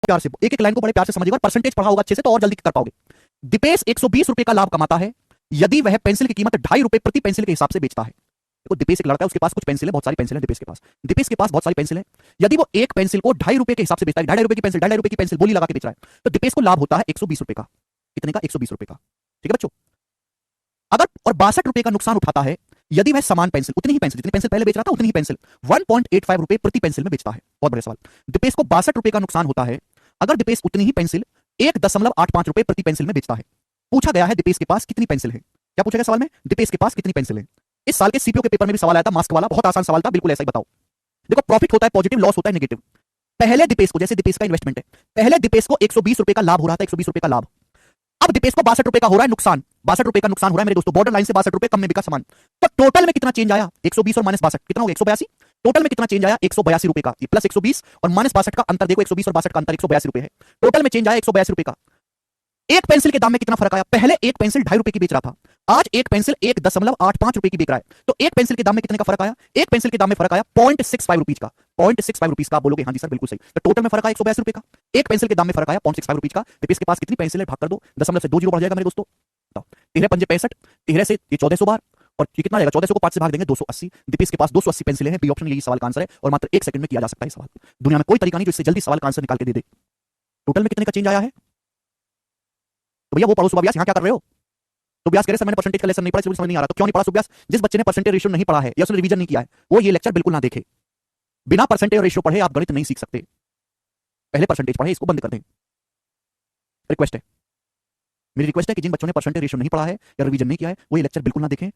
प्यार से एक एक लाइन को बड़े प्यार से समझिएगा, परसेंटेज पढ़ा होगा अच्छे से तो और जल्दी कर पाओगे। दीपेश 120 रुपए का लाभ कमाता है यदि वह पेंसिल की कीमत 2.5 रुपए प्रति पेंसिल के हिसाब से बेचता है। देखो दीपेश एक लड़का है, उसके पास कुछ पेंसिल है, बहुत सारी पेंसिल है दीपेश के पास बहुत सारी पेंसिल है। यदि वो एक पेंसिल को 2.5 रुपए के हिसाब से बेचता है, 2.5 रुपए की पेंसिल, 2.5 रुपए की पेंसिल बोली लगा के बेच रहा है, तो दीपेश को लाभ होता है 120 रुपए का। कितने का? 120 रुपए का। ठीक है बच्चों। अगर और 62 रुपए का नुकसान उठाता है यदि वह समान पेंसिल, उतनी ही पेंसिल, जितनी पेंसिल पहले बेच रहा था उतनी ही पेंसिल 1.85 रुपए प्रति पेंसिल में बेचता है। बहुत बड़ा सवाल। दीपेश को 62 रुपए का नुकसान होता है अगर दीपेश उतनी ही पेंसिल 1.85 रुपए प्रति पेंसिल में बेचता है। पूछा गया है दीपेश के पास कितनी पेंसिल है। क्या पूछा गया सवाल में? दीपेश के पास कितनी पेंसिल है। इस साल के सीपीओ के पेपर में भी सवाल आया था, मास्क वाला, बहुत आसान सवाल था, बिल्कुल ऐसा ही बताओ। देखो प्रॉफिट होता है पॉजिटिव, लॉस होता है नेगेटिव। पहले दीपेश को, जैसे दीपेश का इन्वेस्टमेंट है, पहले दीपेश को 120 रुपए का लाभ हो रहा था, 120 रुपए का लाभ। अब दीपेश को 62 रुपए का हो रहा है नुकसान, 62 रुपए का नुकसान हो रहा है मेरे दोस्तों, बॉर्डर लाइन से 62 रुपए कम में बिका सामान। तो टोटल में कितना चेंज आया? 120 और -62 कितना हो गया? 182। टोटल में कितना चेंज आया? 182 रुपए का। प्लस 120 और -62 का अंतर देखो, 120 और 62 का अंतर 182 रुपए है। टोटल में चेंज आया 182 रुपए का। एक पेंसिल के दाम में कितना फर्क आया? पहले एक पेंसिल 2.5 रुपए की बेच रहा था, आज एक पेंसिल 1.85 रुपए की बेच रहा है। तो एक पेंसिल के दाम में कितने का फर्क आया? एक पेंसिल के दाम में फर्क आया 0.65 रुपीज का। 0.65 रुपीज का। आप बोलोगे हाँ जी सर बिल्कुल सही। तो टोटल में फर्क आया 182 रुपए का। एक पेंसिल के दाम में फर्क आया 0.65 रुपीज का। दीपेश के पास कितनी पेंसिल है? भाग कर दो, दशमलव से 2 जीरो बढ़ जाएगा मेरे दोस्तों। 13 पंजे 65, 13 से ये 1400 बार, और ये कितना आएगा? 1400 को 5 से भाग देंगे 280। दीपेश के पास 280 पेंसिलें हैं। बी ऑप्शन यही सवाल का आंसर है और मात्र 1 सेकंड में किया जा सकता है सवाल। दुनिया में कोई तरीका नहीं जो इससे जल्दी सवाल का आंसर निकाल के दे दे। टोटल में कितने का चेंज आया है? तो भैया वो पढ़ो सुब्यास, यहाँ क्या कर रहे हो? सुब्यास कह रहे सर मैंने परसेंटेज का लेसन नहीं पढ़ा, इसलिए समझ नहीं आ रहा। तो क्यों नहीं पढ़ा सुब्यास? जिस बच्चे ने परसेंटेज रेशियो नहीं पढ़ा है या उसने रिवीजन नहीं किया है, वो ये लेक्चर बिल्कुल ना देखे। बिना परसेंटेज रेशियो पढ़े आप गणित नहीं सीख सकते। पहले परसेंटेज पढ़े, इसको बंद कर दें। रिक्वेस्ट है, मेरी रिक्वेस्ट है कि जिन बच्चों ने परसेंटेज रेशियो नहीं पढ़ा है या रिवीजन नहीं किया है वो ये लेक्चर बिल्कुल ना देखें।